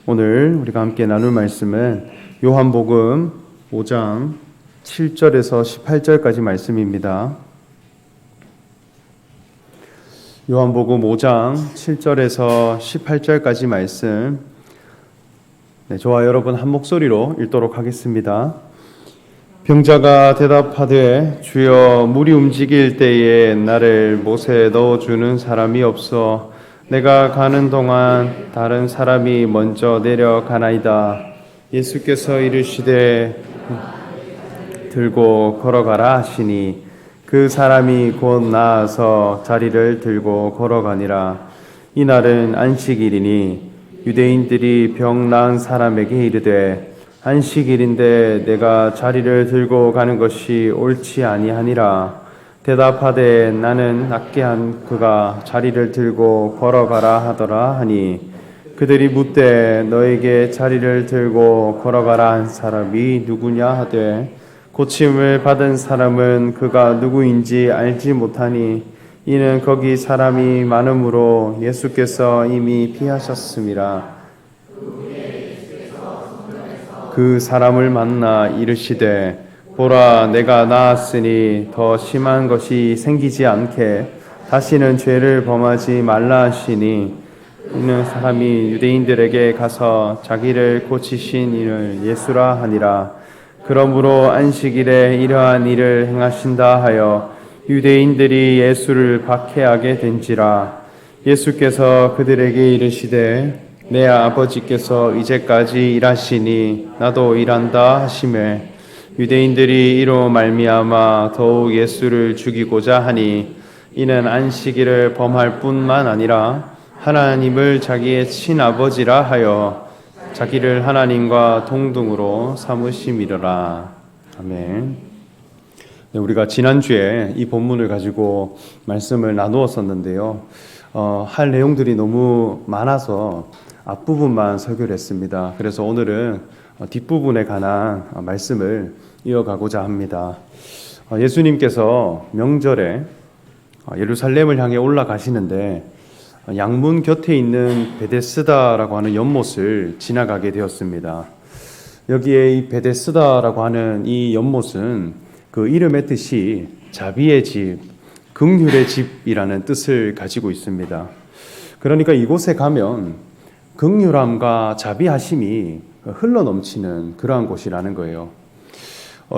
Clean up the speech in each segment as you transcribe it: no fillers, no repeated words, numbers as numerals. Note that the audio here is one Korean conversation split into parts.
오늘 우리가 함께 나눌 말씀은 요한복음 5장 7절에서 18절까지 말씀입니다. 요한복음 5장 7절에서 18절까지 말씀, 저와 여러분 한 목소리로 읽도록 하겠습니다. 병자가 대답하되 주여 물이 움직일 때에 나를 못에 넣어주는 사람이 없어 내가 가는 동안 다른 사람이 먼저 내려가나이다. 예수께서 이르시되 들고 걸어가라 하시니 그 사람이 곧 나아서 자리를 들고 걸어가니라. 이날은 안식일이니 유대인들이 병 나은 사람에게 이르되 안식일인데 내가 자리를 들고 가는 것이 옳지 아니하니라. 대답하되 나는 낫게 한 그가 자리를 들고 걸어가라 하더라 하니 그들이 묻되 너에게 자리를 들고 걸어가라 한 사람이 누구냐 하되 고침을 받은 사람은 그가 누구인지 알지 못하니 이는 거기 사람이 많으므로 예수께서 이미 피하셨음이라. 그 사람을 만나 이르시되 보라 내가 나았으니 더 심한 것이 생기지 않게 다시는 죄를 범하지 말라 하시니 이는 사람이 유대인들에게 가서 자기를 고치신 이를 예수라 하니라. 그러므로 안식일에 이러한 일을 행하신다 하여 유대인들이 예수를 박해하게 된지라. 예수께서 그들에게 이르시되 내 아버지께서 이제까지 일하시니 나도 일한다 하시매 유대인들이 이로 말미암아 더욱 예수를 죽이고자 하니 이는 안식일을 범할 뿐만 아니라 하나님을 자기의 친아버지라 하여 자기를 하나님과 동등으로 삼으심이로라. 아멘. 우리가 지난주에 이 본문을 가지고 말씀을 나누었었는데요. 할 내용들이 너무 많아서 앞부분만 설교를 했습니다. 그래서 오늘은 뒷부분에 관한 말씀을 이어가고자 합니다. 예수님께서 명절에 예루살렘을 향해 올라가시는데 양문 곁에 있는 베데스다라고 하는 연못을 지나가게 되었습니다. 여기에 이 베데스다라고 하는 이 연못은 그 이름의 뜻이 자비의 집, 긍휼의 집이라는 뜻을 가지고 있습니다. 그러니까 이곳에 가면 긍휼함과 자비하심이 흘러넘치는 그러한 곳이라는 거예요.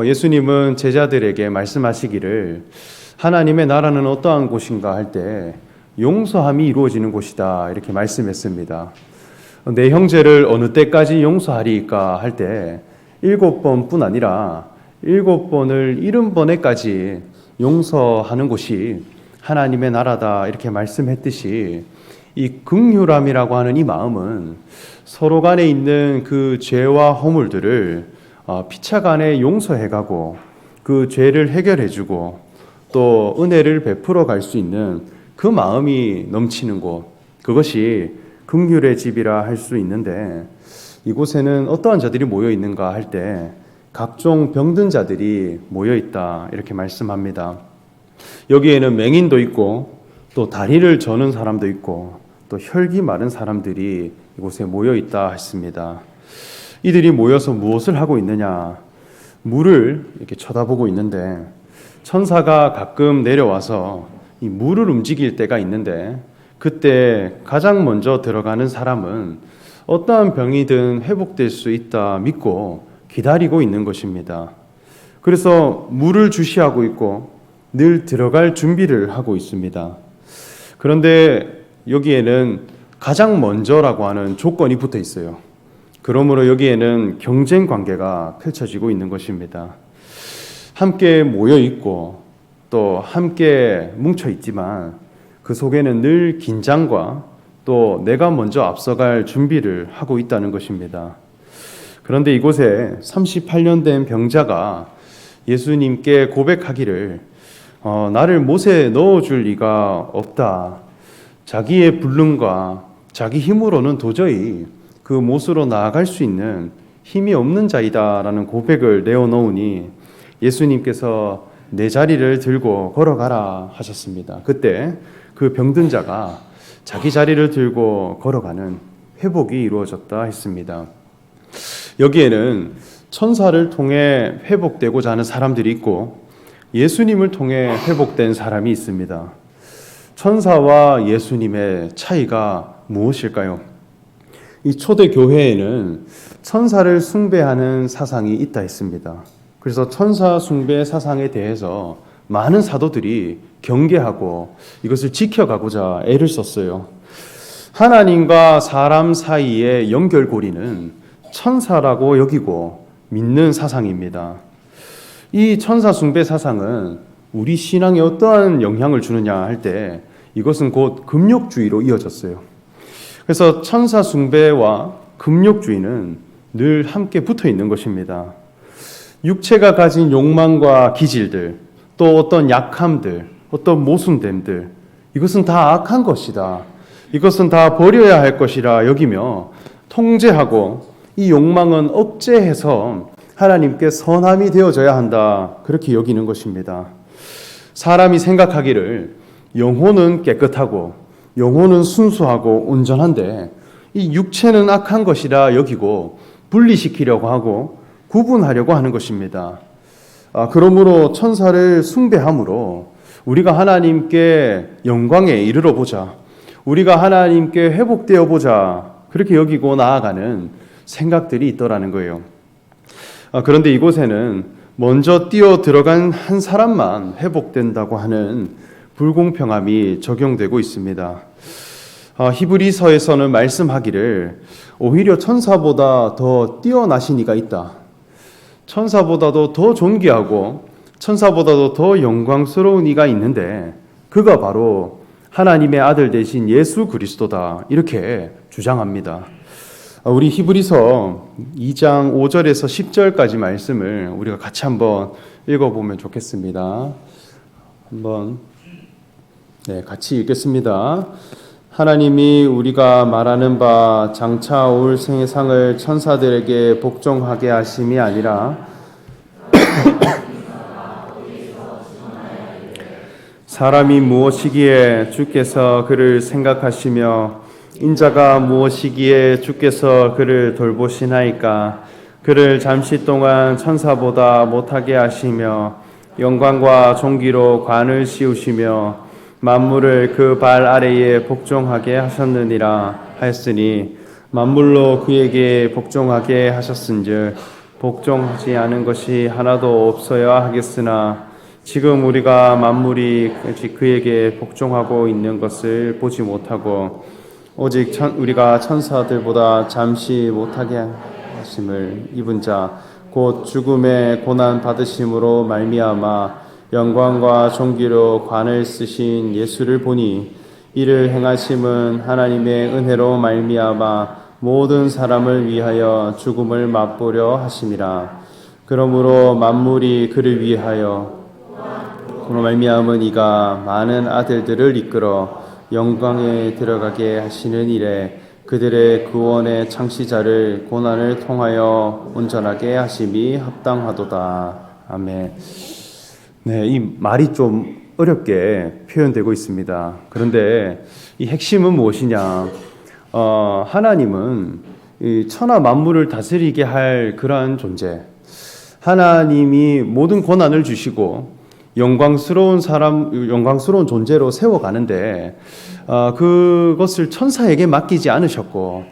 예수님은 제자들에게 말씀하시기를 하나님의 나라는 어떠한 곳인가 할 때 용서함이 이루어지는 곳이다 이렇게 말씀했습니다. 내 형제를 어느 때까지 용서하리까 할 때 7번뿐 아니라 7번을 70번에까지 용서하는 곳이 하나님의 나라다 이렇게 말씀했듯이 이 긍휼함이라고 하는 이 마음은 서로 간에 있는 그 죄와 허물들을 피차간에 용서해가고 그 죄를 해결해주고 또 은혜를 베풀어 갈 수 있는 그 마음이 넘치는 곳, 그것이 긍휼의 집이라 할 수 있는데 이곳에는 어떠한 자들이 모여 있는가 할 때 각종 병든 자들이 모여 있다 이렇게 말씀합니다. 여기에는 맹인도 있고 또 다리를 저는 사람도 있고 또 혈기 마른 사람들이 이곳에 모여 있다 했습니다. 이들이 모여서 무엇을 하고 있느냐? 물을 이렇게 쳐다보고 있는데 천사가 가끔 내려와서 이 물을 움직일 때가 있는데 그때 가장 먼저 들어가는 사람은 어떠한 병이든 회복될 수 있다 믿고 기다리고 있는 것입니다. 그래서 물을 주시하고 있고 늘 들어갈 준비를 하고 있습니다. 그런데 여기에는 가장 먼저라고 하는 조건이 붙어 있어요. 그러므로 여기에는 경쟁 관계가 펼쳐지고 있는 것입니다. 함께 모여 있고 또 함께 뭉쳐 있지만 그 속에는 늘 긴장과 또 내가 먼저 앞서갈 준비를 하고 있다는 것입니다. 그런데 이곳에 38년 된 병자가 예수님께 고백하기를 나를 못에 넣어줄 리가 없다. 자기의 불능과 자기 힘으로는 도저히 그 못으로 나아갈 수 있는 힘이 없는 자이다라는 고백을 내어놓으니 예수님께서 내 자리를 들고 걸어가라 하셨습니다. 그때 그 병든 자가 자기 자리를 들고 걸어가는 회복이 이루어졌다 했습니다. 여기에는 천사를 통해 회복되고자 하는 사람들이 있고 예수님을 통해 회복된 사람이 있습니다. 천사와 예수님의 차이가 무엇일까요? 이 초대 교회에는 천사를 숭배하는 사상이 있다 했습니다. 그래서 천사 숭배 사상에 대해서 많은 사도들이 경계하고 이것을 지켜가고자 애를 썼어요. 하나님과 사람 사이의 연결고리는 천사라고 여기고 믿는 사상입니다. 이 천사 숭배 사상은 우리 신앙에 어떠한 영향을 주느냐 할 때 이것은 곧 금욕주의로 이어졌어요. 그래서 천사 숭배와 금욕주의는 늘 함께 붙어 있는 것입니다. 육체가 가진 욕망과 기질들, 또 어떤 약함들, 어떤 모순됨들, 이것은 다 악한 것이다. 이것은 다 버려야 할 것이라 여기며 통제하고 이 욕망은 억제해서 하나님께 선함이 되어져야 한다. 그렇게 여기는 것입니다. 사람이 생각하기를 영혼은 깨끗하고 영혼은 순수하고 온전한데 이 육체는 악한 것이라 여기고 분리시키려고 하고 구분하려고 하는 것입니다. 그러므로 천사를 숭배함으로 우리가 하나님께 영광에 이르러 보자, 우리가 하나님께 회복되어 보자, 그렇게 여기고 나아가는 생각들이 있더라는 거예요. 그런데 이곳에는 먼저 뛰어 들어간 한 사람만 회복된다고 하는 불공평함이 적용되고 있습니다. 히브리서에서는 말씀하기를 오히려 천사보다 더 뛰어나신 이가 있다. 천사보다도 더 존귀하고 천사보다도 더 영광스러운 이가 있는데 그가 바로 하나님의 아들 되신 예수 그리스도다. 이렇게 주장합니다. 우리 히브리서 2장 5절에서 10절까지 말씀을 우리가 같이 한번 읽어보면 좋겠습니다. 한번 같이 읽겠습니다. 하나님이 우리가 말하는 바 장차 올 세상을 천사들에게 복종하게 하심이 아니라 사람이 무엇이기에 주께서 그를 생각하시며 인자가 무엇이기에 주께서 그를 돌보시나이까. 그를 잠시 동안 천사보다 못하게 하시며 영광과 존귀로 관을 씌우시며 만물을 그 발 아래에 복종하게 하셨느니라 하였으니 만물로 그에게 복종하게 하셨은즉 복종하지 않은 것이 하나도 없어야 하겠으나 지금 우리가 만물이 그에게 복종하고 있는 것을 보지 못하고 오직 우리가 천사들보다 잠시 못하게 하심을 입은 자 곧 죽음의 고난 받으심으로 말미암아 영광과 존귀로 관을 쓰신 예수를 보니 이를 행하심은 하나님의 은혜로 말미암아 모든 사람을 위하여 죽음을 맛보려 하심이라. 그러므로 만물이 그를 위하여 그로 말미암은 이가 많은 아들들을 이끌어 영광에 들어가게 하시는 일에 그들의 구원의 창시자를 고난을 통하여 온전하게 하심이 합당하도다. 아멘. 네, 이 말이 좀 어렵게 표현되고 있습니다. 그런데 이 핵심은 무엇이냐? 하나님은 이 천하 만물을 다스리게 할 그러한 존재. 하나님이 모든 권한을 주시고 영광스러운 존재로 세워가는데 그것을 천사에게 맡기지 않으셨고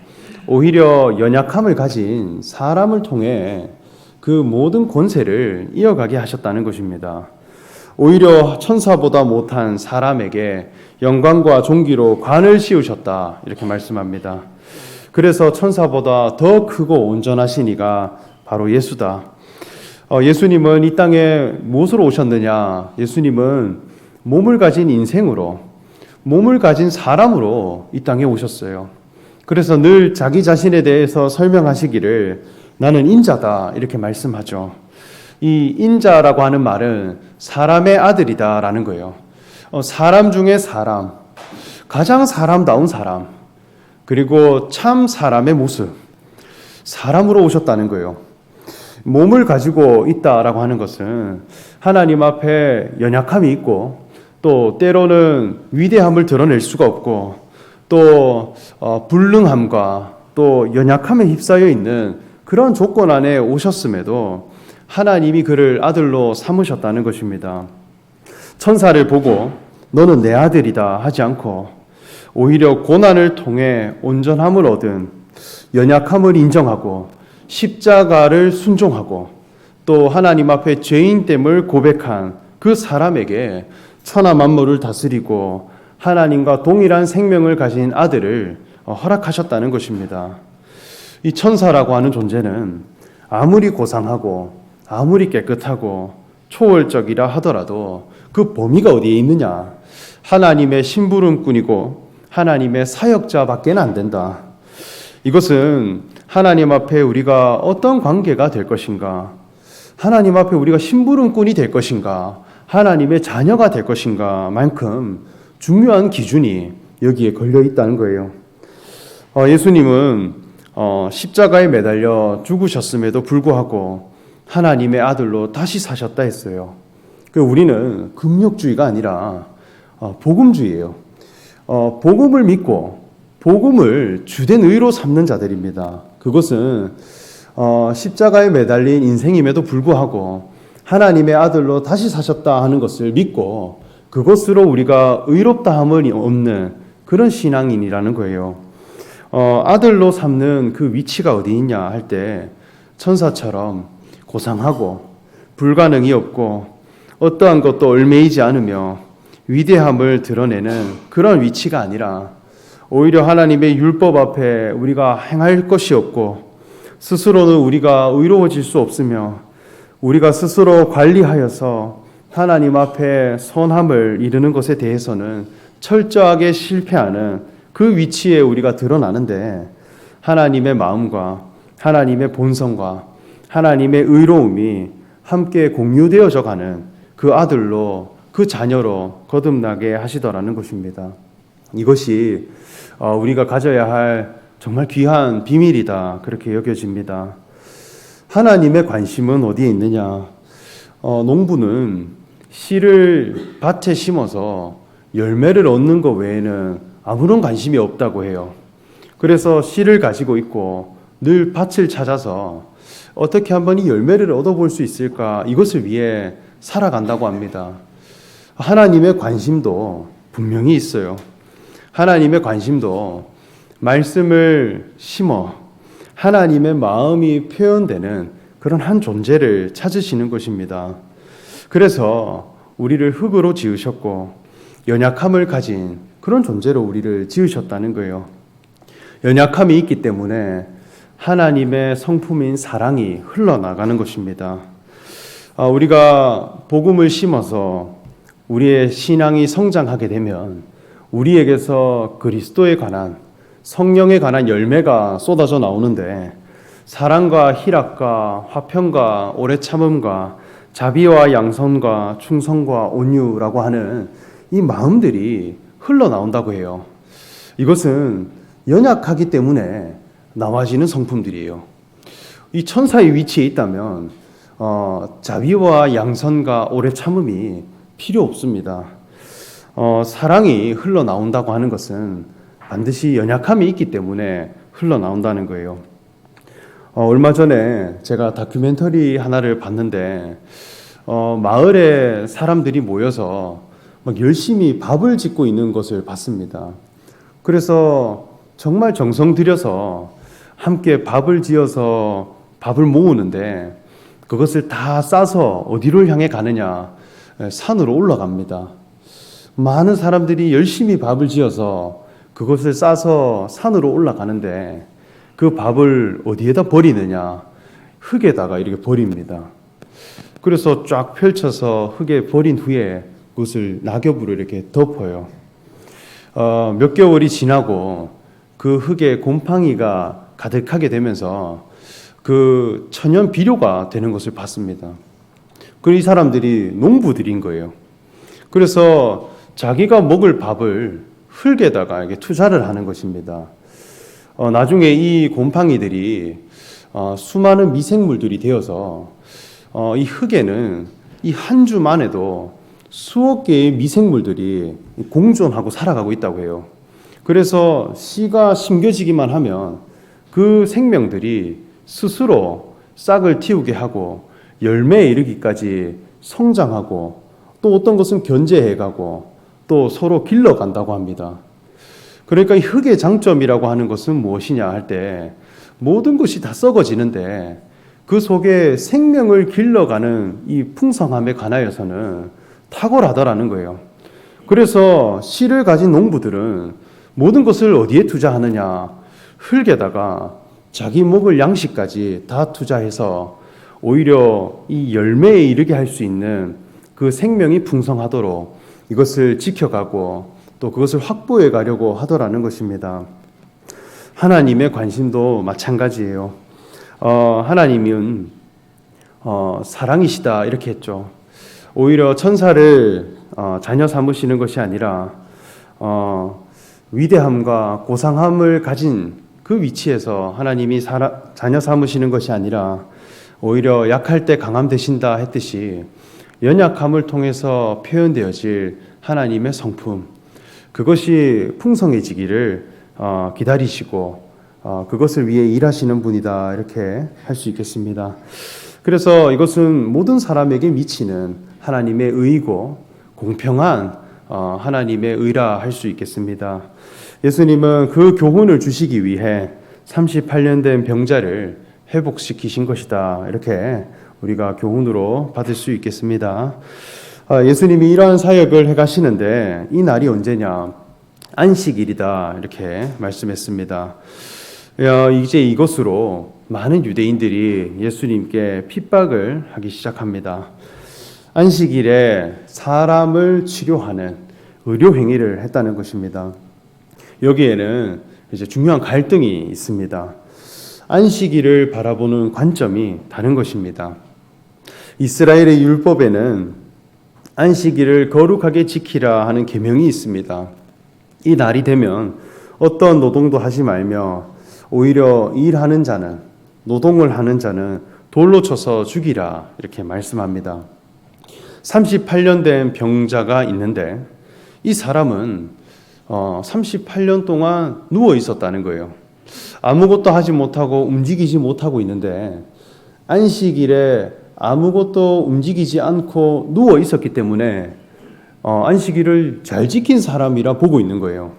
오히려 연약함을 가진 사람을 통해 그 모든 권세를 이어가게 하셨다는 것입니다. 오히려 천사보다 못한 사람에게 영광과 존귀로 관을 씌우셨다 이렇게 말씀합니다. 그래서 천사보다 더 크고 온전하신 이가 바로 예수다. 예수님은 이 땅에 무엇으로 오셨느냐? 예수님은 몸을 가진 인생으로, 몸을 가진 사람으로 이 땅에 오셨어요. 그래서 늘 자기 자신에 대해서 설명하시기를 나는 인자다 이렇게 말씀하죠. 이 인자라고 하는 말은 사람의 아들이다라는 거예요. 사람 중에 사람, 가장 사람다운 사람, 그리고 참 사람의 모습, 사람으로 오셨다는 거예요. 몸을 가지고 있다라고 하는 것은 하나님 앞에 연약함이 있고 또 때로는 위대함을 드러낼 수가 없고 또 불능함과 또 연약함에 휩싸여 있는 그런 조건 안에 오셨음에도 하나님이 그를 아들로 삼으셨다는 것입니다. 천사를 보고 너는 내 아들이다 하지 않고 오히려 고난을 통해 온전함을 얻은 연약함을 인정하고 십자가를 순종하고 또 하나님 앞에 죄인됨을 고백한 그 사람에게 천하 만물을 다스리고 하나님과 동일한 생명을 가진 아들을 허락하셨다는 것입니다. 이 천사라고 하는 존재는 아무리 고상하고 아무리 깨끗하고 초월적이라 하더라도 그 범위가 어디에 있느냐? 하나님의 심부름꾼이고 하나님의 사역자밖에는 안 된다. 이것은 하나님 앞에 우리가 어떤 관계가 될 것인가? 하나님 앞에 우리가 심부름꾼이 될 것인가? 하나님의 자녀가 될 것인가? 만큼 중요한 기준이 여기에 걸려 있다는 거예요. 예수님은 십자가에 매달려 죽으셨음에도 불구하고 하나님의 아들로 다시 사셨다 했어요. 우리는 금욕주의가 아니라 복음주의예요. 복음을 믿고 복음을 주된 의로 삼는 자들입니다. 그것은 십자가에 매달린 인생임에도 불구하고 하나님의 아들로 다시 사셨다 하는 것을 믿고 그것으로 우리가 의롭다함을 얻는 그런 신앙인이라는 거예요. 아들로 삼는 그 위치가 어디 있냐 할 때 천사처럼 고상하고 불가능이 없고 어떠한 것도 얽매이지 않으며 위대함을 드러내는 그런 위치가 아니라 오히려 하나님의 율법 앞에 우리가 행할 것이 없고 스스로는 우리가 의로워질 수 없으며 우리가 스스로 관리하여서 하나님 앞에 선함을 이루는 것에 대해서는 철저하게 실패하는 그 위치에 우리가 드러나는데 하나님의 마음과 하나님의 본성과 하나님의 의로움이 함께 공유되어져 가는 그 아들로 그 자녀로 거듭나게 하시더라는 것입니다. 이것이 우리가 가져야 할 정말 귀한 비밀이다 그렇게 여겨집니다. 하나님의 관심은 어디에 있느냐? 농부는 씨를 밭에 심어서 열매를 얻는 것 외에는 아무런 관심이 없다고 해요. 그래서 씨를 가지고 있고 늘 밭을 찾아서 어떻게 한번 이 열매를 얻어볼 수 있을까 이것을 위해 살아간다고 합니다. 하나님의 관심도 분명히 있어요. 하나님의 관심도 말씀을 심어 하나님의 마음이 표현되는 그런 한 존재를 찾으시는 것입니다. 그래서 우리를 흙으로 지으셨고 연약함을 가진 그런 존재로 우리를 지으셨다는 거예요. 연약함이 있기 때문에 하나님의 성품인 사랑이 흘러나가는 것입니다. 우리가 복음을 심어서 우리의 신앙이 성장하게 되면 우리에게서 그리스도에 관한 성령에 관한 열매가 쏟아져 나오는데 사랑과 희락과 화평과 오래 참음과 자비와 양선과 충성과 온유라고 하는 이 마음들이 흘러나온다고 해요. 이것은 연약하기 때문에 나와지는 성품들이에요. 이 천사의 위치에 있다면 자비와 양선과 오래 참음이 필요 없습니다. 사랑이 흘러나온다고 하는 것은 반드시 연약함이 있기 때문에 흘러나온다는 거예요. 얼마 전에 제가 다큐멘터리 하나를 봤는데 마을에 사람들이 모여서 막 열심히 밥을 짓고 있는 것을 봤습니다. 그래서 정말 정성 들여서 함께 밥을 지어서 밥을 모으는데 그것을 다 싸서 어디로 향해 가느냐? 산으로 올라갑니다. 많은 사람들이 열심히 밥을 지어서 그것을 싸서 산으로 올라가는데 그 밥을 어디에다 버리느냐? 흙에다가 이렇게 버립니다. 그래서 쫙 펼쳐서 흙에 버린 후에 그것을 낙엽으로 이렇게 덮어요. 몇 개월이 지나고 그 흙에 곰팡이가 가득하게 되면서 그 천연 비료가 되는 것을 봤습니다. 이 사람들이 농부들인 거예요. 그래서 자기가 먹을 밥을 흙에다가 이렇게 투자를 하는 것입니다. 나중에 이 곰팡이들이 수많은 미생물들이 되어서 이 흙에는 이 한 주만 해도 수억 개의 미생물들이 공존하고 살아가고 있다고 해요. 그래서 씨가 심겨지기만 하면 그 생명들이 스스로 싹을 틔우게 하고 열매에 이르기까지 성장하고 또 어떤 것은 견제해가고 또 서로 길러간다고 합니다. 그러니까 이 흙의 장점이라고 하는 것은 무엇이냐 할 때 모든 것이 다 썩어지는데 그 속에 생명을 길러가는 이 풍성함에 관하여서는 탁월하다라는 거예요. 그래서 씨를 가진 농부들은 모든 것을 어디에 투자하느냐? 흙에다가 자기 먹을 양식까지 다 투자해서 오히려 이 열매에 이르게 할 수 있는 그 생명이 풍성하도록 이것을 지켜가고 또 그것을 확보해 가려고 하더라는 것입니다. 하나님의 관심도 마찬가지예요. 하나님은 사랑이시다 이렇게 했죠. 오히려 천사를 자녀 삼으시는 것이 아니라 위대함과 고상함을 가진 그 위치에서 하나님이 자녀 삼으시는 것이 아니라 오히려 약할 때 강함 되신다 했듯이 연약함을 통해서 표현되어질 하나님의 성품, 그것이 풍성해지기를 기다리시고 그것을 위해 일하시는 분이다 이렇게 할 수 있겠습니다. 그래서 이것은 모든 사람에게 미치는 하나님의 의이고 공평한 하나님의 의라 할 수 있겠습니다. 예수님은 그 교훈을 주시기 위해 38년 된 병자를 회복시키신 것이다 이렇게 우리가 교훈으로 받을 수 있겠습니다. 예수님이 이러한 사역을 해가시는데 이 날이 언제냐? 안식일이다 이렇게 말씀했습니다. 이제 이것으로 많은 유대인들이 예수님께 핍박을 하기 시작합니다. 안식일에 사람을 치료하는 의료 행위를 했다는 것입니다. 여기에는 이제 중요한 갈등이 있습니다. 안식일을 바라보는 관점이 다른 것입니다. 이스라엘의 율법에는 안식일을 거룩하게 지키라 하는 계명이 있습니다. 이 날이 되면 어떤 노동도 하지 말며 오히려 일하는 자는, 노동을 하는 자는 돌로 쳐서 죽이라 이렇게 말씀합니다. 38년 된 병자가 있는데 이 사람은 38년 동안 누워 있었다는 거예요. 아무것도 하지 못하고 움직이지 못하고 있는데 안식일에 아무것도 움직이지 않고 누워 있었기 때문에 안식일을 잘 지킨 사람이라 보고 있는 거예요.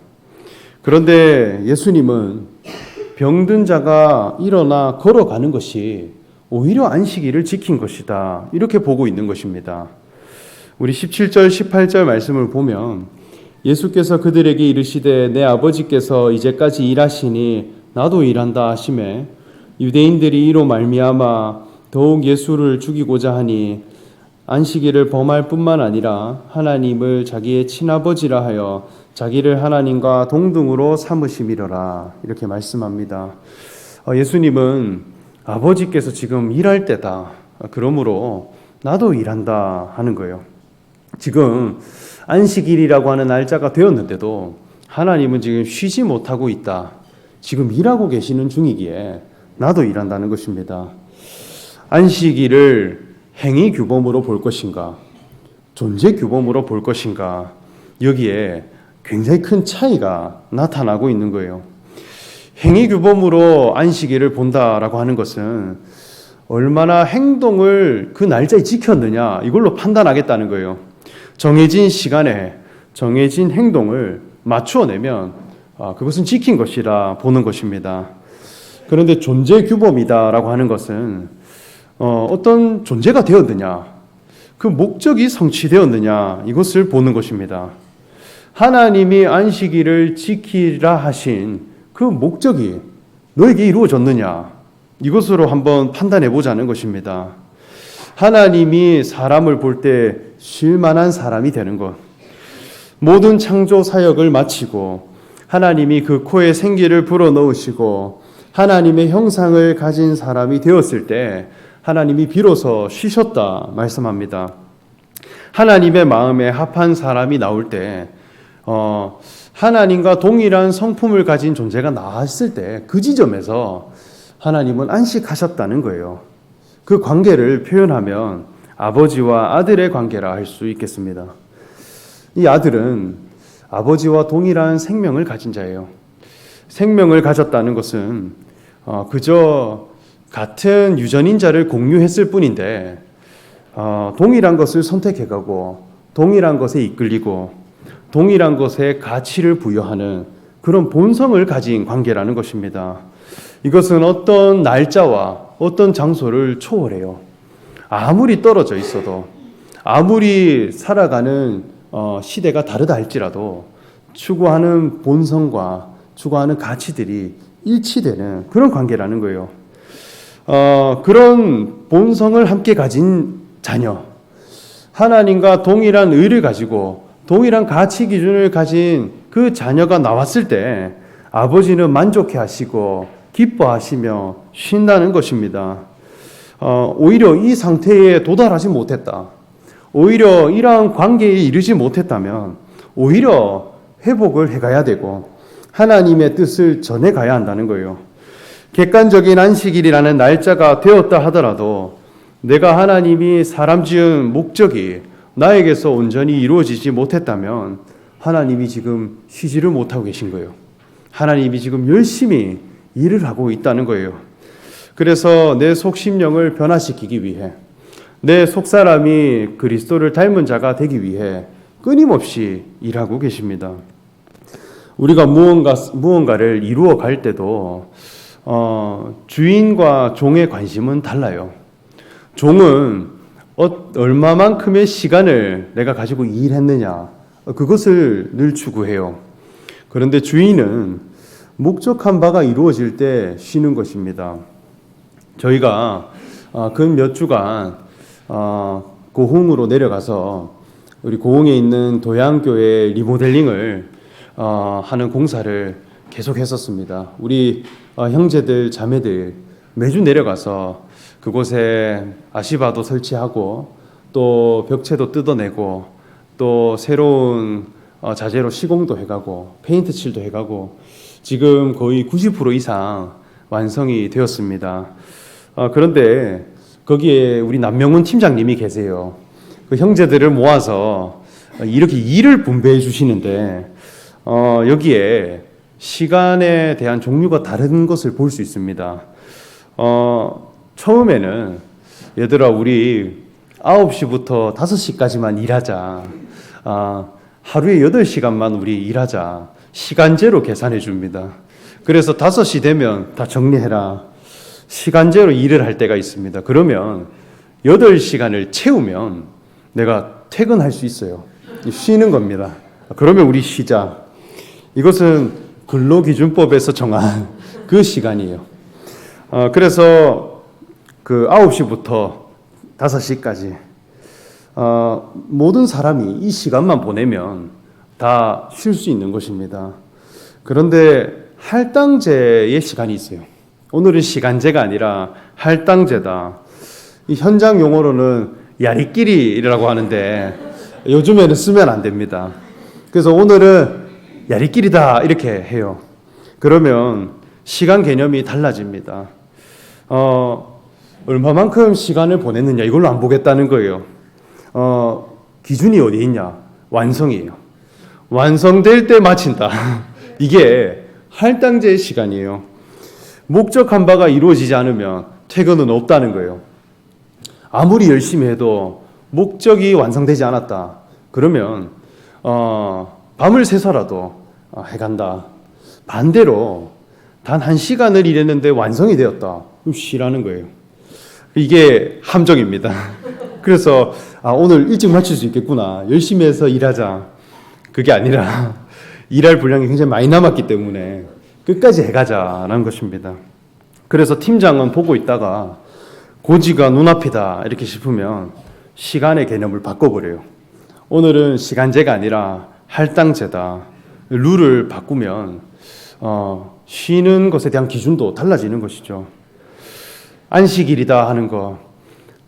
그런데 예수님은 병든 자가 일어나 걸어가는 것이 오히려 안식일을 지킨 것이다 이렇게 보고 있는 것입니다. 우리 17절 18절 말씀을 보면 예수께서 그들에게 이르시되 내 아버지께서 이제까지 일하시니 나도 일한다 하시매 유대인들이 이로 말미암아 더욱 예수를 죽이고자 하니 안식일을 범할 뿐만 아니라 하나님을 자기의 친아버지라 하여 자기를 하나님과 동등으로 삼으심이로라 이렇게 말씀합니다. 예수님은 아버지께서 지금 일할 때다. 그러므로 나도 일한다 하는 거예요. 지금 안식일이라고 하는 날짜가 되었는데도 하나님은 지금 쉬지 못하고 있다. 지금 일하고 계시는 중이기에 나도 일한다는 것입니다. 안식일을 행위 규범으로 볼 것인가, 존재 규범으로 볼 것인가, 여기에 굉장히 큰 차이가 나타나고 있는 거예요. 행위 규범으로 안식일을 본다라고 하는 것은 얼마나 행동을 그 날짜에 지켰느냐 이걸로 판단하겠다는 거예요. 정해진 시간에 정해진 행동을 맞추어내면 그것은 지킨 것이라 보는 것입니다. 그런데 존재 규범이다라고 하는 것은 어떤 존재가 되었느냐, 그 목적이 성취되었느냐 이것을 보는 것입니다. 하나님이 안식일을 지키라 하신 그 목적이 너에게 이루어졌느냐 이것으로 한번 판단해 보자는 것입니다. 하나님이 사람을 볼 때 쉴 만한 사람이 되는 것, 모든 창조 사역을 마치고 하나님이 그 코에 생기를 불어넣으시고 하나님의 형상을 가진 사람이 되었을 때 하나님이 비로소 쉬셨다 말씀합니다. 하나님의 마음에 합한 사람이 나올 때 하나님과 동일한 성품을 가진 존재가 나왔을 때 그 지점에서 하나님은 안식하셨다는 거예요. 그 관계를 표현하면 아버지와 아들의 관계라 할 수 있겠습니다. 이 아들은 아버지와 동일한 생명을 가진 자예요. 생명을 가졌다는 것은 그저 같은 유전인자를 공유했을 뿐인데 동일한 것을 선택해가고 동일한 것에 이끌리고 동일한 것에 가치를 부여하는 그런 본성을 가진 관계라는 것입니다. 이것은 어떤 날짜와 어떤 장소를 초월해요. 아무리 떨어져 있어도, 아무리 살아가는 시대가 다르다 할지라도 추구하는 본성과 추구하는 가치들이 일치되는 그런 관계라는 거예요. 그런 본성을 함께 가진 자녀, 하나님과 동일한 의를 가지고 동일한 가치 기준을 가진 그 자녀가 나왔을 때 아버지는 만족해 하시고 기뻐하시며 쉰다는 것입니다. 오히려 이 상태에 도달하지 못했다, 오히려 이러한 관계에 이르지 못했다면 오히려 회복을 해가야 되고 하나님의 뜻을 전해가야 한다는 거예요. 객관적인 안식일이라는 날짜가 되었다 하더라도 내가 하나님이 사람 지은 목적이 나에게서 온전히 이루어지지 못했다면 하나님이 지금 쉬지를 못하고 계신 거예요. 하나님이 지금 열심히 일을 하고 있다는 거예요. 그래서 내 속심령을 변화시키기 위해, 내 속사람이 그리스도를 닮은 자가 되기 위해 끊임없이 일하고 계십니다. 우리가 무언가를 이루어 갈 때도 주인과 종의 관심은 달라요. 종은 얼마만큼의 시간을 내가 가지고 일했느냐, 그것을 늘 추구해요. 그런데 주인은 목적한 바가 이루어질 때 쉬는 것입니다. 저희가 근 몇 주간 고흥으로 내려가서 우리 고흥에 있는 도양교회 리모델링을 하는 공사를 계속 했었습니다. 우리 형제들, 자매들 매주 내려가서 그곳에 아시바도 설치하고 또 벽체도 뜯어내고 또 새로운 자재로 시공도 해가고 페인트 칠도 해가고 지금 거의 90% 이상 완성이 되었습니다. 그런데 거기에 우리 남명훈 팀장님이 계세요. 그 형제들을 모아서 이렇게 일을 분배해 주시는데 여기에 시간에 대한 종류가 다른 것을 볼 수 있습니다. 처음에는 얘들아 우리 9시부터 5시까지만 일하자. 하루에 8시간만 우리 일하자. 시간제로 계산해 줍니다. 그래서 5시 되면 다 정리해라. 시간제로 일을 할 때가 있습니다. 그러면 8시간을 채우면 내가 퇴근할 수 있어요. 쉬는 겁니다. 그러면 우리 쉬자. 이것은 근로기준법에서 정한 그 시간이에요. 그래서 그 9시부터 5시까지 모든 사람이 이 시간만 보내면 다 쉴 수 있는 것입니다. 그런데 할당제의 시간이 있어요. 오늘은 시간제가 아니라 할당제다. 이 현장 용어로는 야리끼리라고 하는데 요즘에는 쓰면 안 됩니다. 그래서 오늘은 야리끼리다 이렇게 해요. 그러면 시간 개념이 달라집니다. 얼마만큼 시간을 보냈느냐 이걸로 안 보겠다는 거예요. 기준이 어디 있냐? 완성이에요. 완성될 때 마친다. 이게 할당제의 시간이에요. 목적한 바가 이루어지지 않으면 퇴근은 없다는 거예요. 아무리 열심히 해도 목적이 완성되지 않았다. 그러면 밤을 새서라도 해간다. 반대로 단 1시간을 일했는데 완성이 되었다. 그럼 쉬라는 거예요. 이게 함정입니다. 그래서 오늘 일찍 마칠 수 있겠구나. 열심히 해서 일하자. 그게 아니라 일할 분량이 굉장히 많이 남았기 때문에 끝까지 해가자라는 것입니다. 그래서 팀장은 보고 있다가 고지가 눈앞이다 이렇게 싶으면 시간의 개념을 바꿔버려요. 오늘은 시간제가 아니라 할당제다. 룰을 바꾸면 쉬는 것에 대한 기준도 달라지는 것이죠. 안식일이다 하는 것,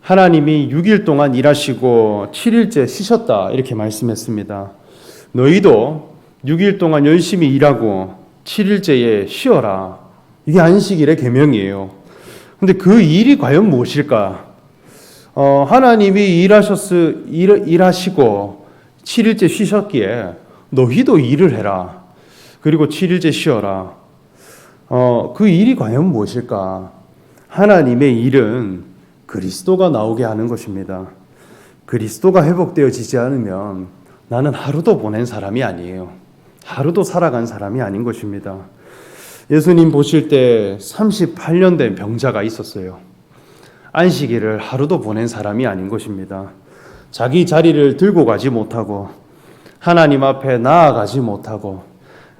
하나님이 6일 동안 일하시고 7일째 쉬셨다 이렇게 말씀했습니다. 너희도 6일 동안 열심히 일하고 7일째에 쉬어라. 이게 안식일의 계명이에요. 근데 그 일이 과연 무엇일까? 하나님이 일하시고 7일째 쉬셨기에 너희도 일을 해라. 그리고 7일째 쉬어라. 그 일이 과연 무엇일까? 하나님의 일은 그리스도가 나오게 하는 것입니다. 그리스도가 회복되어지지 않으면 나는 하루도 보낸 사람이 아니에요. 하루도 살아간 사람이 아닌 것입니다. 예수님 보실 때 38년 된 병자가 있었어요. 안식일을 하루도 보낸 사람이 아닌 것입니다. 자기 자리를 들고 가지 못하고 하나님 앞에 나아가지 못하고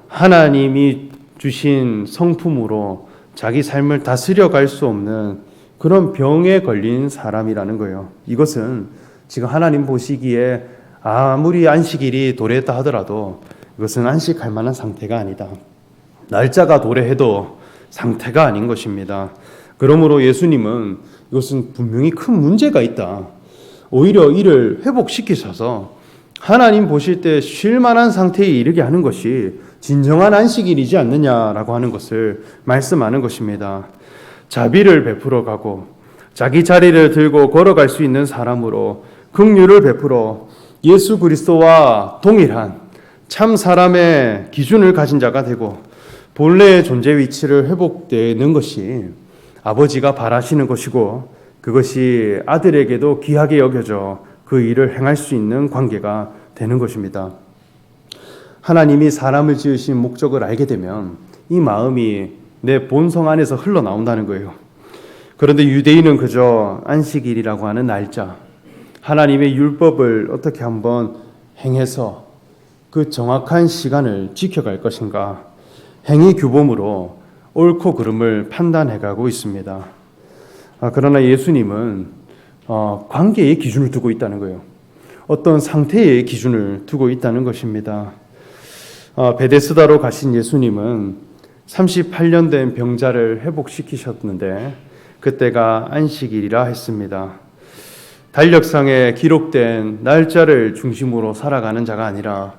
하나님이 주신 성품으로 자기 삶을 다스려 갈 수 없는 그런 병에 걸린 사람이라는 거예요. 이것은 지금 하나님 보시기에 아무리 안식일이 도래했다 하더라도 이것은 안식할 만한 상태가 아니다. 날짜가 도래해도 상태가 아닌 것입니다. 그러므로 예수님은 이것은 분명히 큰 문제가 있다. 오히려 이를 회복시키셔서 하나님 보실 때 쉴 만한 상태에 이르게 하는 것이 진정한 안식일이지 않느냐라고 하는 것을 말씀하는 것입니다. 자비를 베풀어 가고 자기 자리를 들고 걸어갈 수 있는 사람으로 긍휼을 베풀어 예수 그리스도와 동일한 참 사람의 기준을 가진 자가 되고 본래의 존재 위치를 회복되는 것이 아버지가 바라시는 것이고 그것이 아들에게도 귀하게 여겨져 그 일을 행할 수 있는 관계가 되는 것입니다. 하나님이 사람을 지으신 목적을 알게 되면 이 마음이 내 본성 안에서 흘러나온다는 거예요. 그런데 유대인은 그저 안식일이라고 하는 날짜, 하나님의 율법을 어떻게 한번 행해서 그 정확한 시간을 지켜갈 것인가, 행위 규범으로 옳고 그름을 판단해가고 있습니다. 그러나 예수님은 관계의 기준을 두고 있다는 거예요. 어떤 상태의 기준을 두고 있다는 것입니다. 베데스다로 가신 예수님은 38년 된 병자를 회복시키셨는데 그때가 안식일이라 했습니다. 달력상에 기록된 날짜를 중심으로 살아가는 자가 아니라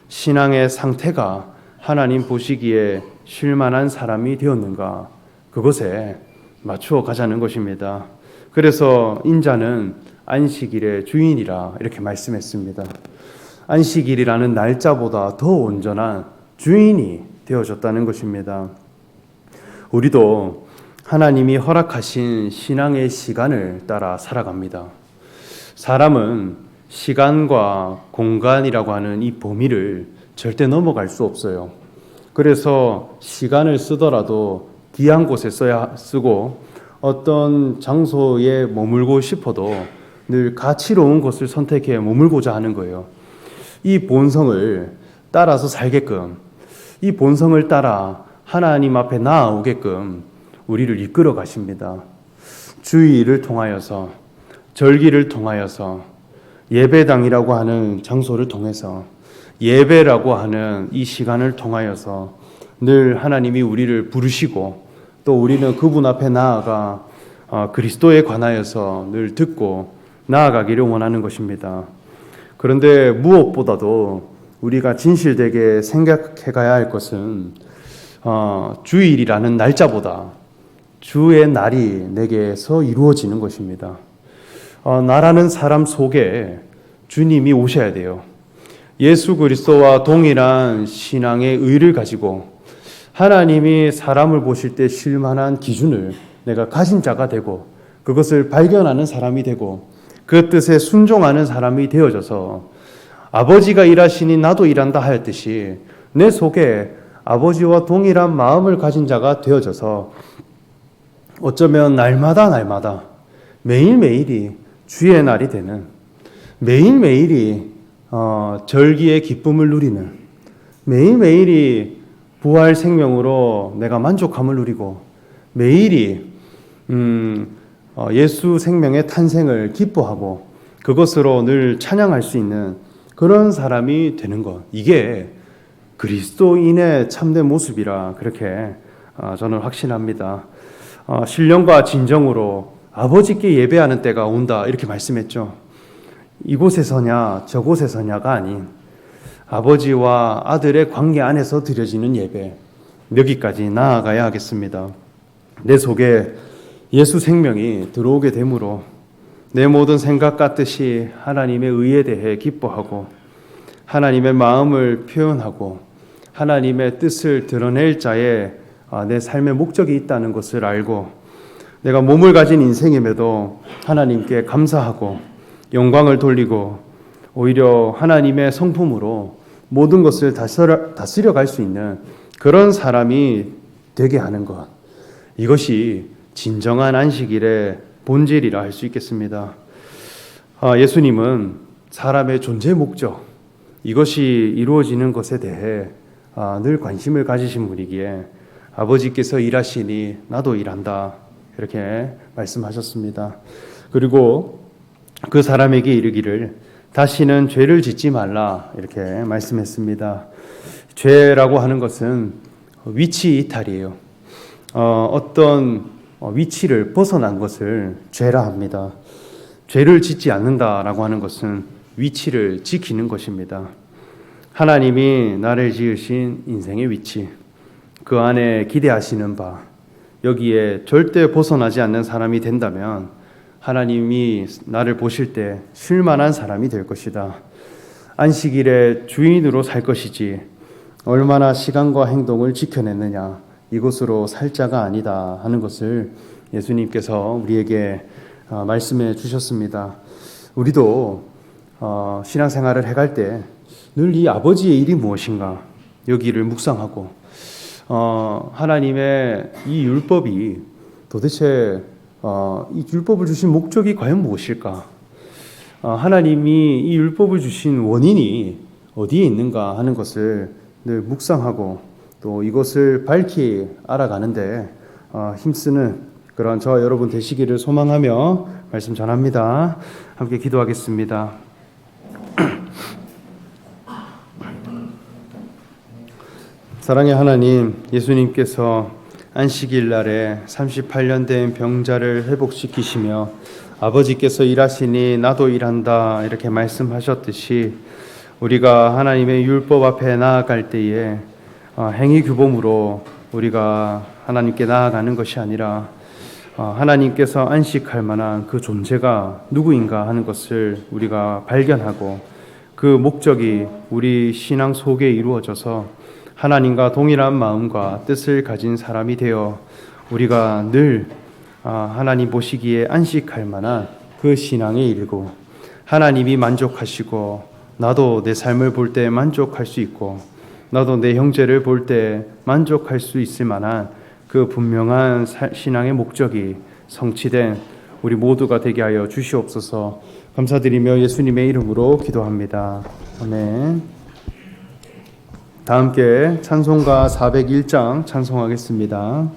신앙의 상태가 하나님 보시기에 쉴만한 사람이 되었는가, 그것에 맞추어 가자는 것입니다. 그래서 인자는 안식일의 주인이라 이렇게 말씀했습니다. 안식일이라는 날짜보다 더 온전한 주인이 되어졌다는 것입니다. 우리도 하나님이 허락하신 신앙의 시간을 따라 살아갑니다. 사람은 시간과 공간이라고 하는 이 범위를 절대 넘어갈 수 없어요. 그래서 시간을 쓰더라도 귀한 곳에 쓰고 어떤 장소에 머물고 싶어도 늘 가치로운 곳을 선택해 머물고자 하는 거예요. 이 본성을 따라서 살게끔, 이 본성을 따라 하나님 앞에 나아오게끔 우리를 이끌어 가십니다. 주일을 통하여서, 절기를 통하여서, 예배당이라고 하는 장소를 통해서, 예배라고 하는 이 시간을 통하여서 늘 하나님이 우리를 부르시고 또 우리는 그분 앞에 나아가 그리스도에 관하여서 늘 듣고 나아가기를 원하는 것입니다. 그런데 무엇보다도 우리가 진실되게 생각해 가야 할 것은 주일이라는 날짜보다 주의 날이 내게서 이루어지는 것입니다. 나라는 사람 속에 주님이 오셔야 돼요. 예수 그리스도와 동일한 신앙의 의를 가지고 하나님이 사람을 보실 때 쉴만한 기준을 내가 가진 자가 되고 그것을 발견하는 사람이 되고 그 뜻에 순종하는 사람이 되어져서 아버지가 일하시니 나도 일한다 하였듯이 내 속에 아버지와 동일한 마음을 가진 자가 되어져서 어쩌면 날마다 매일매일이 주의 날이 되는, 매일매일이 절기의 기쁨을 누리는, 매일매일이 부활 생명으로 내가 만족함을 누리고 매일이 예수 생명의 탄생을 기뻐하고 그것으로 늘 찬양할 수 있는 그런 사람이 되는 것, 이게 그리스도인의 참된 모습이라 그렇게 저는 확신합니다. 신령과 진정으로 아버지께 예배하는 때가 온다 이렇게 말씀했죠. 이곳에서냐 저곳에서냐가 아닌 아버지와 아들의 관계 안에서 드려지는 예배, 여기까지 나아가야 하겠습니다. 내 속에 예수 생명이 들어오게 되므로 내 모든 생각 같듯이 하나님의 의에 대해 기뻐하고 하나님의 마음을 표현하고 하나님의 뜻을 드러낼 자의 내 삶의 목적이 있다는 것을 알고 내가 몸을 가진 인생임에도 하나님께 감사하고 영광을 돌리고 오히려 하나님의 성품으로 모든 것을 다스려 갈 수 있는 그런 사람이 되게 하는 것, 이것이 진정한 안식일의 본질이라 할 수 있겠습니다. 예수님은 사람의 존재 목적, 이것이 이루어지는 것에 대해 늘 관심을 가지신 분이기에 아버지께서 일하시니 나도 일한다, 이렇게 말씀하셨습니다. 그리고 그 사람에게 이르기를 다시는 죄를 짓지 말라, 이렇게 말씀했습니다. 죄라고 하는 것은 위치 이탈이에요. 어떤 위치를 벗어난 것을 죄라 합니다. 죄를 짓지 않는다라고 하는 것은 위치를 지키는 것입니다. 하나님이 나를 지으신 인생의 위치, 그 안에 기대하시는 바, 여기에 절대 벗어나지 않는 사람이 된다면 하나님이 나를 보실 때 쉴만한 사람이 될 것이다. 안식일의 주인으로 살 것이지 얼마나 시간과 행동을 지켜냈느냐, 이것으로 살 자가 아니다 하는 것을 예수님께서 우리에게 말씀해 주셨습니다. 우리도 신앙생활을 해갈 때 늘 이 아버지의 일이 무엇인가 여기를 묵상하고 하나님의 이 율법이 도대체 이 율법을 주신 목적이 과연 무엇일까? 하나님이 이 율법을 주신 원인이 어디에 있는가 하는 것을 늘 묵상하고 또 이것을 밝히 알아가는데 힘쓰는 그런 저와 여러분 되시기를 소망하며 말씀 전합니다. 함께 기도하겠습니다. 사랑의 하나님, 예수님께서 안식일 날에 38년 된 병자를 회복시키시며 아버지께서 일하시니 나도 일한다, 이렇게 말씀하셨듯이 우리가 하나님의 율법 앞에 나아갈 때에 행위 규범으로 우리가 하나님께 나아가는 것이 아니라 하나님께서 안식할 만한 그 존재가 누구인가 하는 것을 우리가 발견하고 그 목적이 우리 신앙 속에 이루어져서 하나님과 동일한 마음과 뜻을 가진 사람이 되어 우리가 늘 하나님 보시기에 안식할 만한 그 신앙에 이르고 하나님이 만족하시고 나도 내 삶을 볼 때 만족할 수 있고 나도 내 형제를 볼 때 만족할 수 있을 만한 그 분명한 신앙의 목적이 성취된 우리 모두가 되게 하여 주시옵소서. 감사드리며 예수님의 이름으로 기도합니다. 아멘. 다 함께 찬송가 401장 찬송하겠습니다.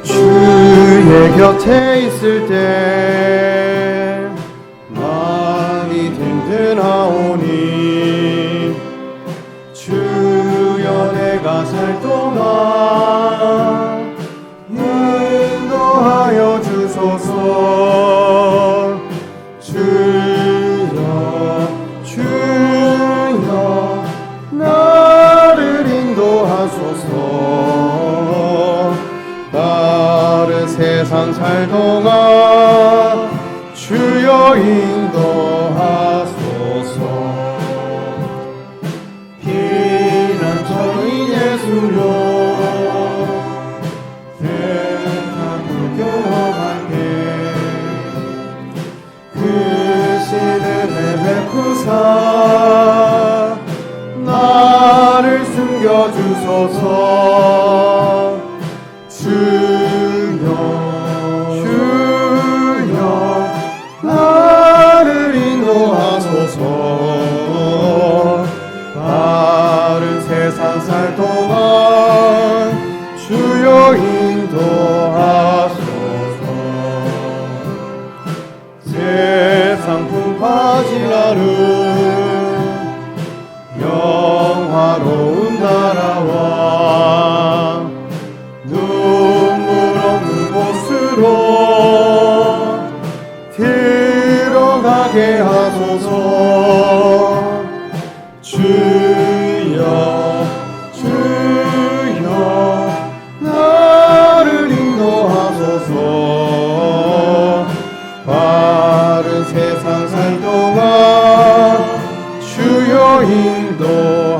주의 곁에 있을 때 마음이 든든하오니 주여 내가 살 동안 인도하여 주소서. 주여 나를 인도하소서. 나를 세상 살 동안 주여 인도하소서. 피난처인 예수여 나를 숨겨주소서. 주여 나를 인도하소서. 바른 세상 살 동안 주여 인도하소서. 세상 풍파질 나는 영화로운 나라와 눈물 없는 곳으로 들어가게 하소서. 주여 나를 인도하소서. 다른 세상 살 동안 주여 인도